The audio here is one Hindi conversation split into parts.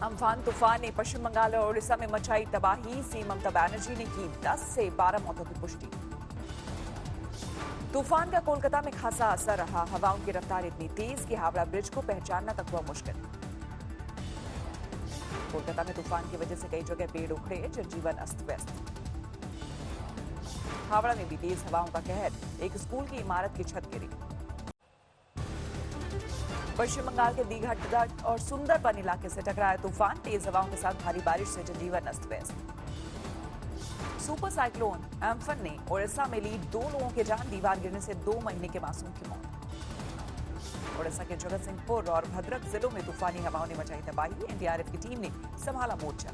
अम्फान तूफान ने पश्चिम बंगाल और उड़ीसा में मचाई तबाही। सीएम ममता बनर्जी ने की 10 से 12 मौतों की पुष्टि। तूफान का कोलकाता में खासा असर रहा। हवाओं की रफ्तार इतनी तेज कि हावड़ा ब्रिज को पहचानना तक हुआ मुश्किल। कोलकाता में तूफान की वजह से कई जगह पेड़ उखड़े, जनजीवन अस्त व्यस्त। हावड़ा में भी तेज हवाओं का कहर, एक स्कूल की इमारत की छत गिरी। पश्चिम बंगाल के दीघा तट और सुंदरबन इलाके से टकराया तूफान। तेज हवाओं के साथ भारी बारिश से जनजीवन अस्त व्यस्त। सुपर साइक्लोन एम्फन ने उड़ीसा में ली 2 लोगों की जान। दीवार गिरने से 2 महीने के मासूम की मौत। उड़ीसा के जगत सिंहपुर और भद्रक जिलों में तूफानी हवाओं ने मचाई तबाही। एनडीआरएफ की टीम ने संभाला मोर्चा।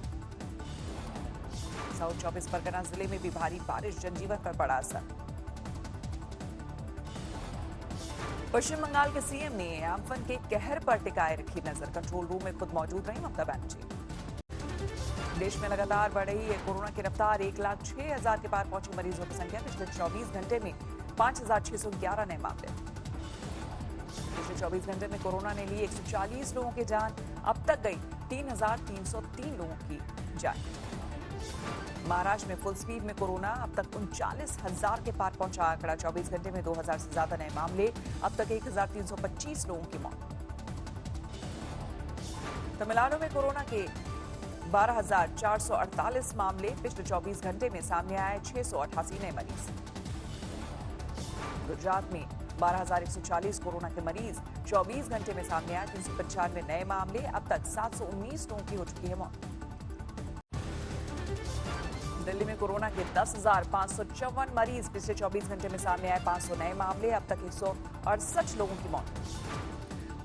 साउथ 24 परगना जिले में भी भारी बारिश, जनजीवन पर पड़ा असर। पश्चिम बंगाल के सीएम ने एम्फन के कहर पर टिकाए रखी नजर। कंट्रोल रूम में खुद मौजूद रही ममता बनर्जी। देश में लगातार बढ़ रही है कोरोना की रफ्तार। 1,06,000 के पार पहुंची मरीजों की संख्या। पिछले 24 घंटे में 5,611 नए मामले। पिछले 24 घंटे में कोरोना ने ली 140 लोगों की जान। अब तक गई 3,303 लोगों की जान। महाराष्ट्र में फुल स्पीड में कोरोना। अब तक 39,000 के पार पहुंचा आंकड़ा। 24 घंटे में 2,000 से ज्यादा नए मामले। अब तक 1,325 लोगों की मौत। तमिलनाडु में कोरोना के 12,448 मामले। पिछले 24 घंटे में सामने आए 688 नए मरीज। गुजरात में 12,140 कोरोना के मरीज। 24 घंटे में सामने आए 395 नए मामले। अब तक 719 लोगों की हो चुकी है मौत। दिल्ली में कोरोना के 10,554 मरीज। पिछले 24 घंटे में सामने आए 500 नए मामले। अब तक 168 लोगों की मौत।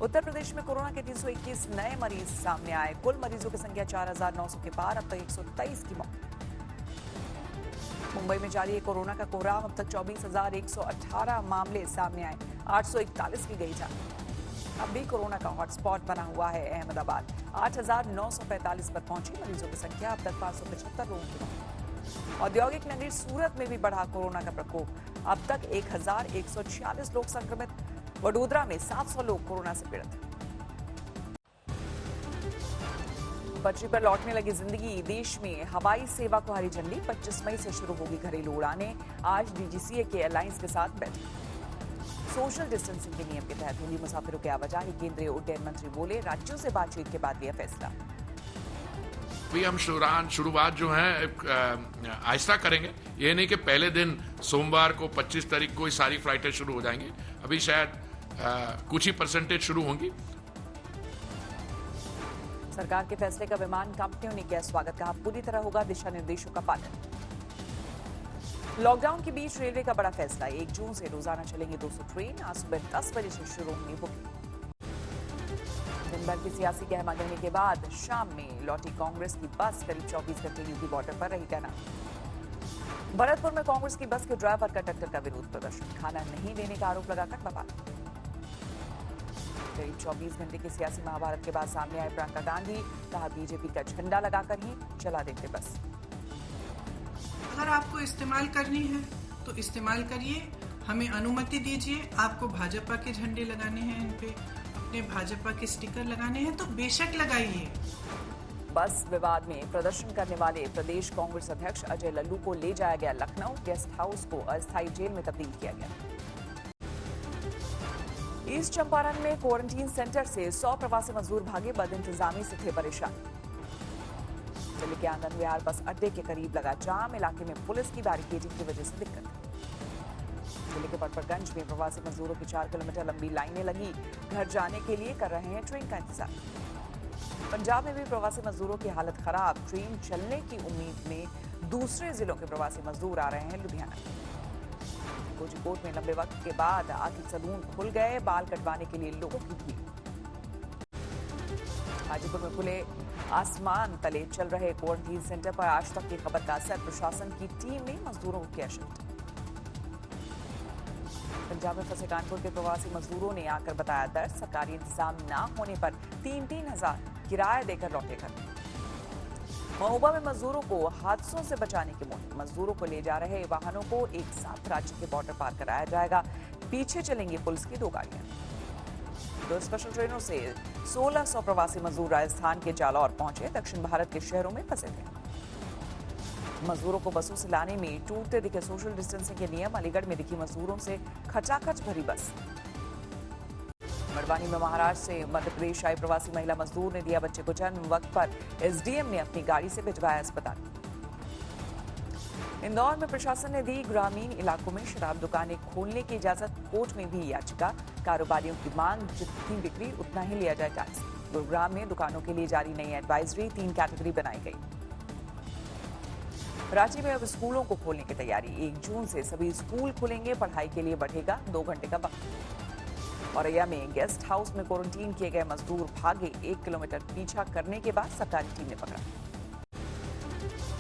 उत्तर प्रदेश में कोरोना के 321 नए मरीज सामने आए। कुल मरीजों की संख्या 4,900 के पार। अब तक 123 की मौत। मुंबई में जारी है कोरोना का कोहराम। अब तक 24,118 मामले सामने आए। 841 की गई जान। अब भी कोरोना का हॉटस्पॉट बना हुआ है अहमदाबाद। 8,945 पर पहुंची मरीजों की संख्या। अब तक 575 लोगों की मौत। औद्योगिक नगरी सूरत में भी बढ़ा कोरोना का प्रकोप। अब तक 1,146 लोग संक्रमित। वडोदरा में 700 लोग कोरोना से पीड़ित। पटरी पर लौटने लगी जिंदगी। देश में हवाई सेवा को हरी झंडी। 25 मई से शुरू होगी घरेलू उड़ानें। आज डीजीसीए के एयरलाइंस के साथ बैठक। सोशल डिस्टेंसिंग के नियम के तहत होगी मुसाफिरों की आवाजाही। केंद्रीय उड्डयन मंत्री बोले, राज्यों से बातचीत के बाद लिया फैसला। अभी हम शुरुआत जो है आहिस्ता करेंगे। ये नहीं कि पहले दिन सोमवार को 25 तारीख को सारी फ्लाइटें शुरू हो जाएंगी। अभी शायद कुछ ही परसेंटेज शुरू होंगी। सरकार के फैसले का विमान कंपनियों ने किया स्वागत। कहा, पूरी तरह होगा दिशा निर्देशों का पालन। लॉकडाउन के बीच रेलवे का बड़ा फैसला। 1 जून से रोजाना चलेंगी 200 ट्रेन। आज सुबह 10 बजे से शुरू होंगी बुकिंग। दिन भर की सियासी गहमागहमी के बाद शाम में लौटी कांग्रेस की बस। करीब 24 घंटे यूपी बॉर्डर पर रही तैनात। भरतपुर में कांग्रेस की बस के ड्राइवर कंडक्टर का विरोध प्रदर्शन। खाना नहीं देने का आरोप लगाकर बवाल। करीब 24 घंटे के सियासी महाभारत के बाद सामने आए प्रियंका गांधी। कहा, बीजेपी का झंडा लगाकर ही चला देते बस। अगर आपको इस्तेमाल करनी है तो इस्तेमाल करिए, हमें अनुमति दीजिए। आपको भाजपा के झंडे लगाने हैं, इन पे अपने भाजपा के स्टिकर लगाने हैं तो बेशक लगाइए। बस विवाद में प्रदर्शन करने वाले प्रदेश कांग्रेस अध्यक्ष अजय लल्लू को ले जाया गया लखनऊ। गेस्ट हाउस को अस्थायी जेल में तब्दील किया गया। ईस्ट चंपारण में क्वारंटीन सेंटर से 100 प्रवासी मजदूर भागे। बद इंतजामी से थे परेशान। दिल्ली के आनंद विहार बस अड्डे के करीब लगा जाम। इलाके में पुलिस की बैरिकेडिंग की वजह से दिक्कत। दिल्ली के पटपरगंज में प्रवासी मजदूरों की 4 किलोमीटर लंबी लाइनें लगी। घर जाने के लिए कर रहे हैं ट्रेन का इंतजार। पंजाब में भी प्रवासी मजदूरों की हालत खराब। ट्रेन चलने की उम्मीद में दूसरे जिलों के प्रवासी मजदूर आ रहे हैं लुधियाना। कोझिकोड में लंबे वक्त के बाद आखिर सैलून खुल गए। बाल कटवाने के लिए लोगों की भीड़। हाजीपुर में खुले आसमान तले चल रहे क्वारंटीन सेंटर पर आज तक की खबर का असर। प्रशासन की टीम ने मजदूरों को किया शिफ्ट। पंजाब में फंसे कानपुर के प्रवासी मजदूरों ने आकर बताया दर्द। सरकारी इंतजाम न होने पर 3-3 हजार किराया देकर लौटे घर। महोबा में मजदूरों को हादसों से बचाने की मुहिम। मजदूरों को ले जा रहे वाहनों को एक साथ राज्य के बॉर्डर पार कराया जाएगा। पीछे चलेंगी पुलिस की 2 गाड़ियां। दो स्पेशल ट्रेनों से 1600 प्रवासी मजदूर राजस्थान के जालौर पहुंचे। दक्षिण भारत के शहरों में फंसे थे। मजदूरों को बसों से लाने में टूटते दिखे सोशल डिस्टेंसिंग के नियम। अलीगढ़ में दिखी मजदूरों से खचाखच भरी बस। मरवानी में महाराष्ट्र से मध्य प्रदेश आई प्रवासी महिला मजदूर ने दिया बच्चे को जन्म। वक्त पर एसडीएम ने अपनी गाड़ी से भिजवाया अस्पताल। इंदौर में प्रशासन ने दी ग्रामीण इलाकों में शराब दुकानें खोलने की इजाजत। कोर्ट में भी याचिका। कारोबारियों की मांग जितनी बिक्री उतना ही लिया जाए टैक्स। गुरुग्राम में दुकानों के लिए जारी नई एडवाइजरी। 3 कैटेगरी बनाई गई। रांची में अब स्कूलों को खोलने की तैयारी। 1 जून से सभी स्कूल खुलेंगे। पढ़ाई के लिए बढ़ेगा 2 घंटे का वक्त। औरैया में गेस्ट हाउस में क्वारंटीन किए गए मजदूर भागे। 1 किलोमीटर पीछा करने के बाद सरकारी टीम ने पकड़ा।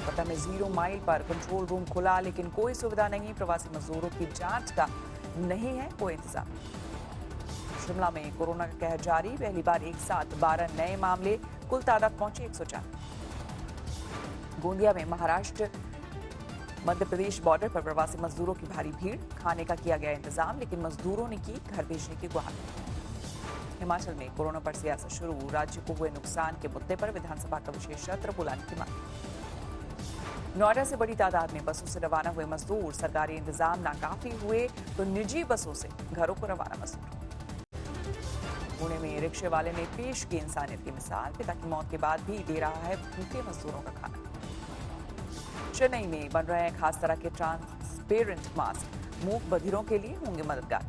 पटना में 0 माइल पर कंट्रोल रूम खुला, लेकिन कोई सुविधा नहीं। प्रवासी मजदूरों की जांच का नहीं है कोई इंतजाम। शिमला में कोरोना का कहर जारी। पहली बार एक साथ 12 नए मामले। कुल तादाद पहुंची 104। गोंदिया में महाराष्ट्र मध्य प्रदेश बॉर्डर पर प्रवासी मजदूरों की भारी भीड़। खाने का किया गया इंतजाम, लेकिन मजदूरों ने की घर भेजने की गुहार। हिमाचल में कोरोना पर सियासत शुरू। राज्य को हुए नुकसान के मुद्दे पर विधानसभा का विशेष सत्र बुलाने की मांग। नोएडा से बड़ी तादाद में बसों से रवाना हुए मजदूर। सरकारी इंतजाम नाकाफी हुए तो निजी बसों से घरों को रवाना मजदूर। पुणे में रिक्शे वाले ने पेश की इंसानियत की मिसाल। पिता की मौत के बाद भी दे रहा है भूखे मजदूरों का खाना। चेन्नई में बन रहे हैं खास तरह के ट्रांसपेरेंट मास्क। मूक बधिरों के लिए होंगे मददगार।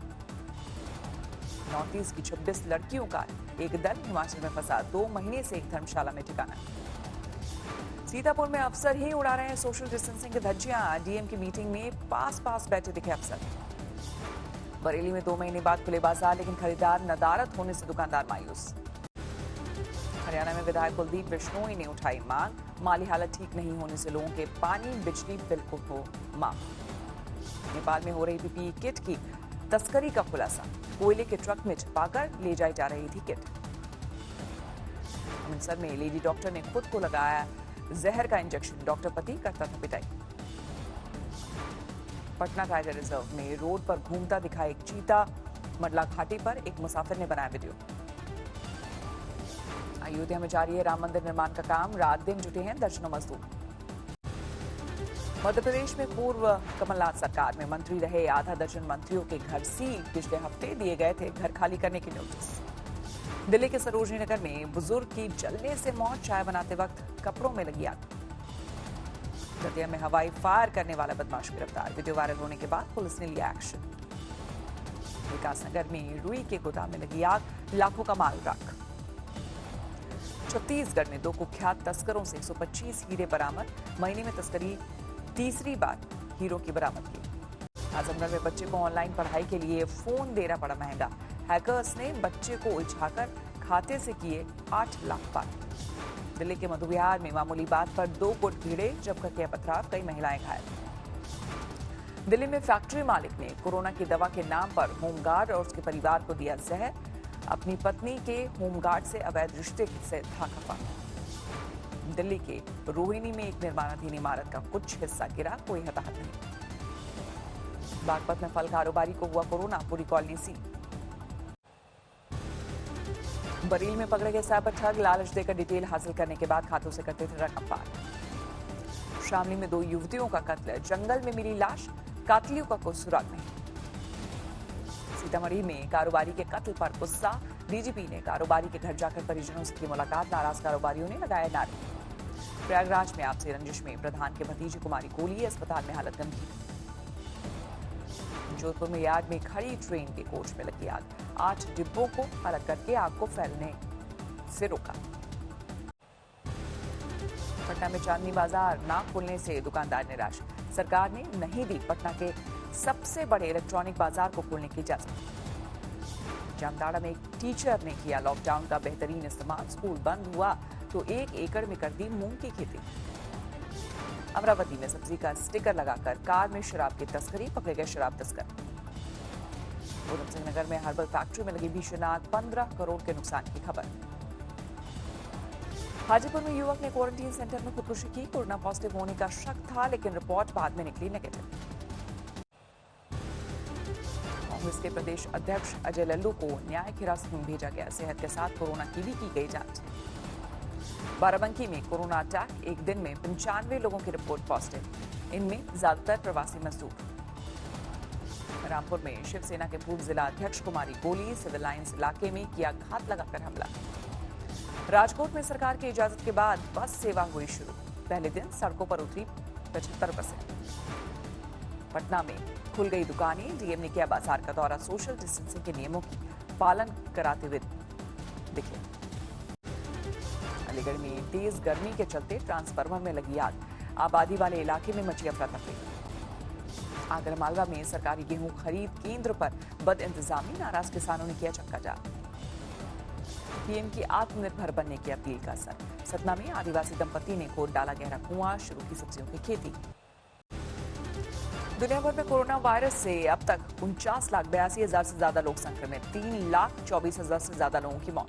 नॉर्थ ईस्ट की 26 लड़कियों का एक दल हिमाचल में फंसा। 2 महीने से एक धर्मशाला में ठिकाना। सीतापुर में अफसर ही उड़ा रहे हैं सोशल डिस्टेंसिंग की धज्जियां। डीएम की मीटिंग में पास बैठे दिखे अफसर। बरेली में 2 महीने बाद खुले बाजार, लेकिन खरीदार नदारत होने से दुकानदार मायूस। हरियाणा में विधायक कुलदीप बिश्नोई ने उठाई मांग। माली हालत ठीक नहीं होने से लोगों के पानी बिजली बिल को हो माफ। नेपाल में हो रही पीपीई किट की तस्करी का खुलासा। कोयले के ट्रक में छिपाकर ले जाई जा रही थी किट। अमृतसर में लेडी डॉक्टर ने खुद को लगाया जहर का इंजेक्शन। डॉक्टर पति करता था पिटाई। पटना टाइगर रिजर्व में रोड पर घूमता दिखा एक चीता। मंडला घाटी पर एक मुसाफिर ने बनाया वीडियो। अयोध्या में जारी है राम मंदिर निर्माण का काम। रात दिन जुटे हैं दर्जनों मजदूर। मध्य प्रदेश में पूर्व कमलनाथ सरकार में मंत्री रहे आधा दर्जन मंत्रियों के घर सील। पिछले हफ्ते दिए गए थे घर खाली करने की नोटिस। दिल्ली के सरोजनी नगर में बुजुर्ग की जलने से मौत। चाय बनाते वक्त कपड़ों में लगी आग। दतिया में हवाई फायर करने वाला बदमाश गिरफ्तार। वीडियो वायरल होने के बाद पुलिस ने लिया एक्शन। विकासनगर में रुई के गोदाम में लगी आग। लाखों का माल राख। छत्तीसगढ़ में 2 कुख्यात तस्करों से 125 हीरे बरामद। महीने में तस्करी तीसरी बार हीरो की बरामद की। आजमगढ़ में बच्चे को ऑनलाइन पढ़ाई के लिए फोन देना पड़ा महंगा। हैकर्स ने बच्चे को उलझाकर खाते से किए 8 लाख पार। दिल्ली के मधुविहार में मामूली बात पर 2 गुट भिड़े। जमकर किया पथराव। कई महिलाएं घायल। दिल्ली में फैक्ट्री मालिक ने कोरोना की दवा के नाम पर होमगार्ड और उसके परिवार को दिया जहर। अपनी पत्नी के होमगार्ड से अवैध रिश्ते से था खफा। दिल्ली के रोहिणी में एक निर्माणाधीन इमारत का कुछ हिस्सा गिरा। कोई हताहत नहीं। बागपत में फल कारोबारी को हुआ कोरोना। पूरी कॉलोनी सी। बरेली में पकड़े गए साइबर ठग। लालच देकर डिटेल हासिल करने के बाद खातों से करते थे रकम पार। शामली में 2 युवतियों का कत्ल। जंगल में मिली लाश। कातलियों का कोई सुराग नहीं। सीतामढ़ी में कारोबारी के कत्ल पर गुस्सा। डीजीपी ने कारोबारी के घर जाकर परिजनों से की मुलाकात। नाराज कारोबारियों ने लगाया नारे। प्रयागराज में आपसी रंजिश में प्रधान के भतीजे कुमारी गोली। अस्पताल में हालत गंभीर। जोधपुर में यार्ड में खड़ी ट्रेन के कोच में लगी आग। 8 डिब्बों को अलग करके आग को फैलने से रोका। पटना में चांदनी बाजार ना खुलने से दुकानदार निराश। सरकार ने नहीं दी पटना के सबसे बड़े इलेक्ट्रॉनिक बाजार को खोलने की इजाजत। जामताड़ा में एक टीचर ने किया लॉकडाउन का बेहतरीन इस्तेमाल। स्कूल बंद हुआ तो 1 एकड़ में कर दी मूंग की खेती। अमरावती में सब्जी का स्टिकर लगाकर कार में शराब की तस्करी। पकड़े गए शराब तस्कर। उधम सिंह नगर में हर्बल फैक्ट्री में लगी भीषण आग। 15 करोड़ के नुकसान की खबर। हाजीपुर में युवक ने क्वारंटीन सेंटर में खुदकुशी की। कोरोना पॉजिटिव होने का शक था, लेकिन रिपोर्ट बाद में निकली नेगेटिव। कांग्रेस के प्रदेश अध्यक्ष अजय लल्लू को न्यायिक हिरासत में भेजा गया। सेहत के साथ कोरोना की भी की गई जांच। बाराबंकी में कोरोना अटैक, एक दिन में 95 लोगों की रिपोर्ट पॉजिटिव, इनमें ज्यादातर प्रवासी मजदूर। रामपुर में शिवसेना के पूर्व जिला अध्यक्ष को मारी गोली, सिविल लाइंस इलाके में किया घात लगाकर हमला। राजकोट में सरकार की इजाजत के बाद बस सेवा हुई शुरू, पहले दिन सड़कों पर उतरी 75 बसें। पटना में खुल गई दुकानें, डीएम ने किया बाजार का दौरा, सोशल डिस्टेंसिंग के नियमों की पालन कराते हुए दिखे। अलीगढ़ में तेज गर्मी के चलते ट्रांसफार्मर में लगी आग, आबादी वाले इलाके में मची अफरा तफरी। आगरमालवा में सरकारी गेहूं खरीद केंद्र पर बद इंतजामी, नाराज किसानों ने किया चक्काजाम। पीएम की आत्मनिर्भर बनने की अपील का असर, सतना में आदिवासी दंपति ने खोद डाला गहरा कुआं, शुरू की सब्जियों की खेती। दुनिया भर में कोरोना वायरस से अब तक 49,82,000 से ज्यादा लोग संक्रमित, 3,24,000 से ज्यादा लोगों की मौत।